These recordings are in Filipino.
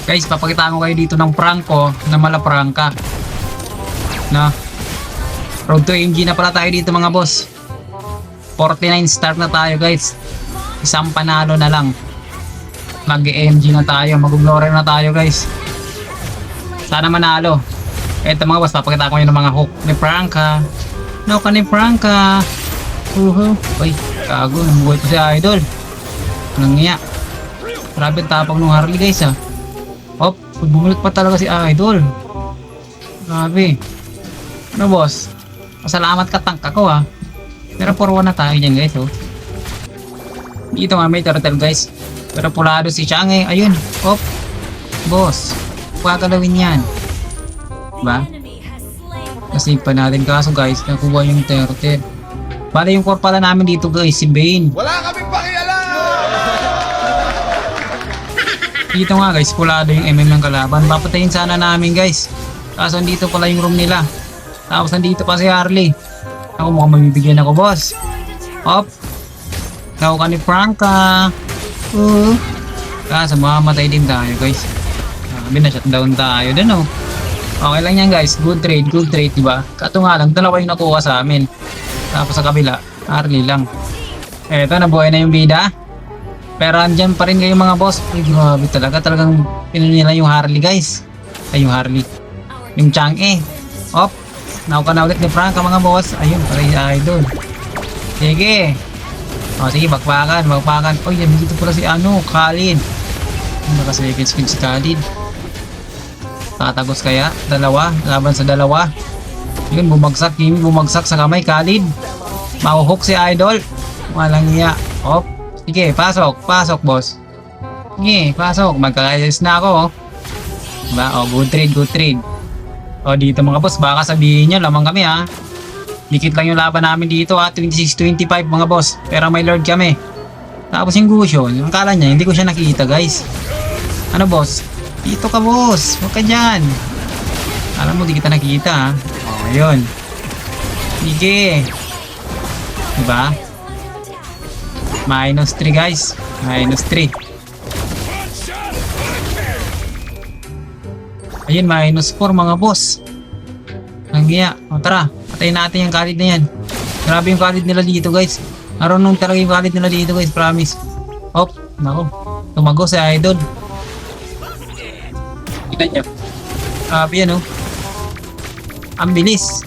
Guys, papakita ko kayo dito ng prank ko na malaprangka. Na. Road to MG na pala tayo dito mga boss. 49 star na tayo guys. Isang panalo na lang. Mag-MG na tayo, mag-glory na tayo guys. Sana manalo. Eto mga boss, papakita ko yun ng mga hook ni Prangka. No ka ni Prangka. Uy, kago, namuhay ko si Idol. Nangiya. Grabe tapang ng Harley guys ah. Hop, bumulot pa talaga si Idol. Grabe. Ano boss? Pasalamat ka tank ako ah. Pero 4-1 na tayo dyan guys oh. Dito nga may turtle guys. Pero pulado si Chang'e. Ayun. Hop. Boss. Huwag galawin yan. Diba? Kasi pa natin kaso guys. Nakuha yung turtle. Bale yung core pala namin dito guys. Si Bane. Wala kaming pakialam! Dito nga guys. Pulado yung MM ng kalaban. Papatayin sana namin guys. Kaso dito pala yung room nila. Tapos nandito pa si Harley. Ako mukhang mabibigyan ako boss. Hop. Tao ka ni Prangka. Kaso mamamatay din tayo guys. Sabi na shutdown tayo din oh. Okay lang yan guys. Good trade diba? Kato nga lang dalawa yung nakuha sa amin. Tapos sa kabila Harley lang. Eto nabuhay na yung bida. Pero andyan pa rin kayo mga boss. Ay grabe talaga. Talagang pinunila yung Harley guys. Ay yung Harley. Yung Chang'e. Hop. Nauka na ulit ni Prangka mga boss. Ayun, para Idol. Sige. O sige, bakbakan. Oh, yan dito pala si Khalid. Naka-second skin si Khalid. Tatagos kaya? Dalawa. Laban sa dalawa. Yun, bumagsak. Kimi bumagsak sa kamay. Khalid. Mauhook si Idol. Walang iya. Hop. Sige, pasok. Pasok, boss. Sige, pasok. Magkakayos na ako. Diba? O, good trade. O dito mga boss, baka sabihin nyo lamang kami ha. Dikit lang yung laban namin dito ha, 26-25 mga boss. Pero may lord kami. Tapos yung Gusion, ang kala niya hindi ko siya nakita guys. Ano boss? Dito ka boss, huwag ka dyan. Alam mo di kita nakita ha. O yun. Sige. Diba? -3 guys. -3. Ayun, -4 mga boss. Nangiya. O tara, patayin natin yung Khalid na yan. Grabe yung Khalid nila dito guys. Marunong talaga yung Khalid nila dito guys, promise. Hop, nako. Tumago si Idol. Tignan nyo. Grabe yan oh. Ang bilis.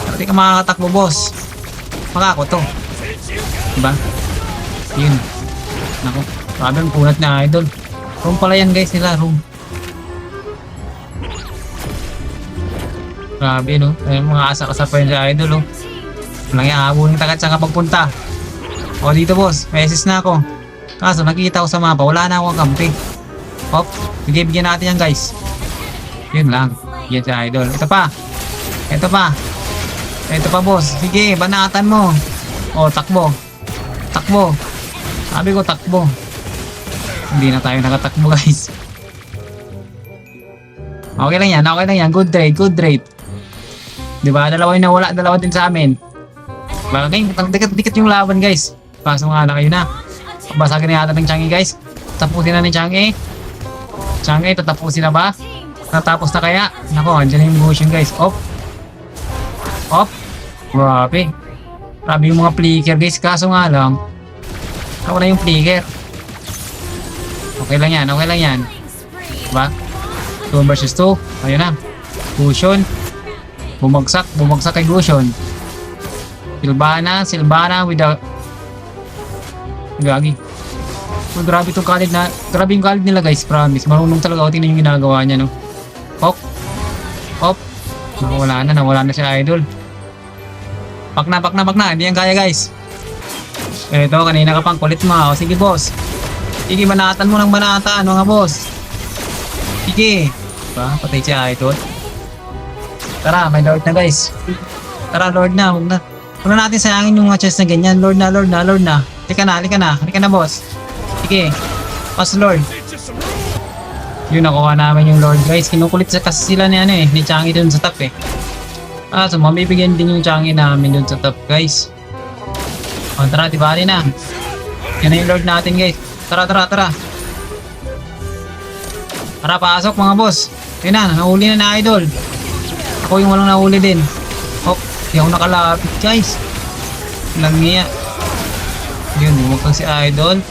Hindi ka makakatakbo boss. Makako to. Diba? Yun. Nako. Grabe ang punat na Idol. Room pala yan guys nila, room. Grabe no, ay mga asa-asa pa yun sa Idol oh. Walang iahabulin tagat saan ka pagpunta. O dito boss, may assist na ako. Kaso nakita ko sa mapa, wala na akong kampi. Hop, bigyan natin yan guys. Yun lang, yan sa Idol. Ito pa boss, sige banatan mo. O takbo. Sabi ko takbo. Hindi na tayo nakatakbo guys. Okay lang yan. Good trade. Diba? Dalawa yung nawala, dalawa din sa amin. Bagay, dikit yung laban guys. Pasok nga na kayo na. Basagin na yata ng Chang'e guys. Tapusin na ni Chang'e. Chang'e, tatapusin na ba? Natapos na kaya? Nako, andyan na yung motion guys. Op. Grabe yung mga flicker guys. Kaso nga lang, ako na yung flicker. Okay lang yan. Diba? 2 versus 2. Ayun na. Gusion. Bumagsak kay Gusion. Silvana with the... Gagi. Oh, grabe yung Khalid nila guys, promise. Marunong talaga ako. Tingnan yung ginagawa niya no. Hop. Nawala na si Idol. Pak na. Hindi yan kaya guys. Eto, kanina ka pang kulit mo. O, sige boss. Sige, banatan mo ng banatan mga boss. Sige. Diba? Patay siya ito. Tara, may lord na guys. Tara, lord na. Huwag na natin sayangin yung mga chest na ganyan. Lord na. Halika na boss. Sige. Pass lord. Yun, nakuha namin yung lord guys. Kinukulit kasi sila ni Chang'e dun sa top eh. So mamibigyan din yung Chang'e namin dun sa top guys. O tara, diba na. Yan na yung lord natin guys. Tara. Tara, pasok mga boss. Yun na, nahuli na na idol. Ako yung walang nahuli din. Oh, di ako nakalapit guys. Lang niya. Yun, huwag si idol.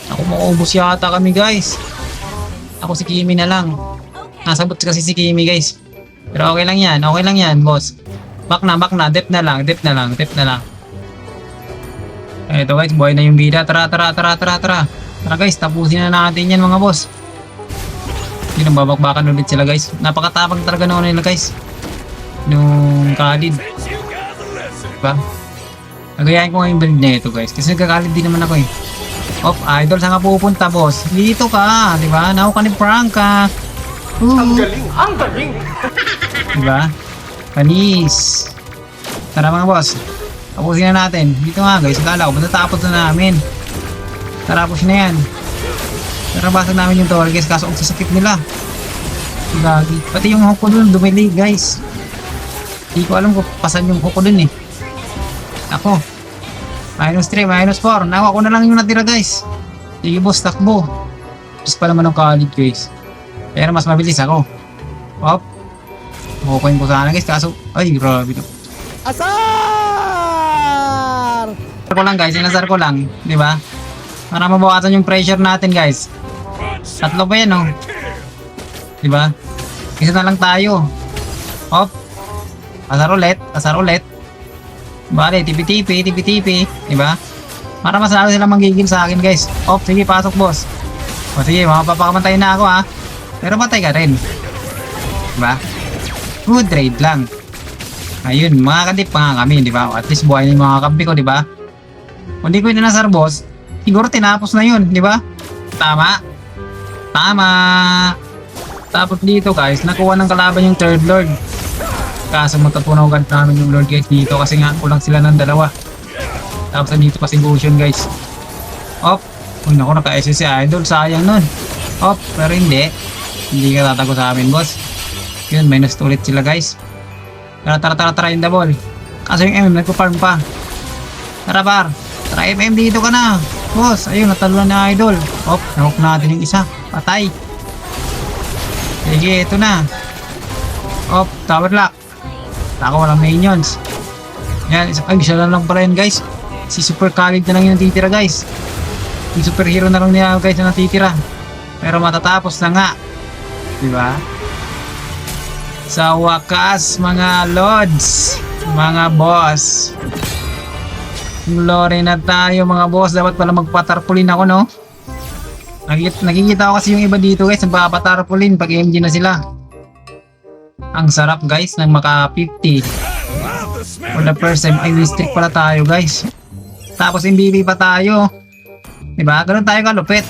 Ako maubos yata kami guys. Ako si Kimi na lang. Nasabot kasi si Kimi guys. Pero okay lang yan boss. Back na, dep na lang. Eto guys, buhay na yung bida. Tara. Tara guys, tapusin na natin yan mga boss. Yun, babakbakan ulit sila guys. Napakatapang talaga noon nila guys. Nung Khalid. Diba? Nagayain ko nga yung build na ito guys. Kasi nagkakalid din naman ako eh. Of, idol, saan ka pupunta boss? Dito ka, diba? Naku ka ni Franca. Ang galing! Diba? Panis. Tara mga boss. Tapusin na natin. Dito nga guys, kala ko, matatapos na namin. Tara, push na yan. Tara, basag namin yung tower guys, kaso ang sasakit nila. Gagi. Pati yung hook ko dun, dumili guys. Hindi ko alam kung pasan yung hook ko dun eh. Ako. -3, -4. Naku, ako na lang yung natira guys. Sige boss, takbo. Just pa naman ang Khalid guys. Pero mas mabilis ako. Hop. Kukuhin ko sana guys, kaso, ay grabe to. Asar! Ko lang guys, inasar ko lang, di ba? Para mabawasan yung pressure natin guys. Tatlo pa yan oh. Di ba? Isa na lang tayo. Hop. Asar ulit. Bale, tipi-tipi, di ba? Para mas lalo sila manggigil sa akin guys. Hop, sige, pasok boss. O sige, mapapakamatay na ako ha. Pero matay ka rin. Di ba? Good trade lang. Ayun, mga kadip pa nga kami, di ba? At least buhay na yung mga kampi ko, di ba? Kung di ko inasar boss, siguro tinapos na yun, di ba? Tama. Tapos dito guys, nakuha ng kalaban yung third lord. Kaso matapunaw namin yung lord guys dito kasi nga kulang sila ng dalawa. Tapos dito pa si Gusion guys. Op. Uy naku, naka-SS si idol, sayang nun. Op, pero hindi ka tatago sa amin boss. Yun, minus ulit sila guys. Tara yung double. Kaso yung MM nagpo-farm pa. Tara par. Tara MM, dito ka na boss. Ayun, natalunan na idol. Op, nahook natin yung isa. Patay. Sige, ito na. Op, tower lock. Ako walang minions. Yan, isa lang pala yun guys. Si Super Khalid na lang yung natitira guys. Yung superhero na lang niya guys na natitira. Pero matatapos na nga. Diba? Sa wakas mga lords, mga boss. Glory na tayo mga boss. Dapat pala magpatarpulin ako no. Nakikita ko kasi yung iba dito guys, nagpapatarpulin pag MG na sila. Ang sarap guys ng maka 50. For the first time, ay streak pala tayo guys. Tapos MBB pa tayo. Diba? Ganun tayo kalupit.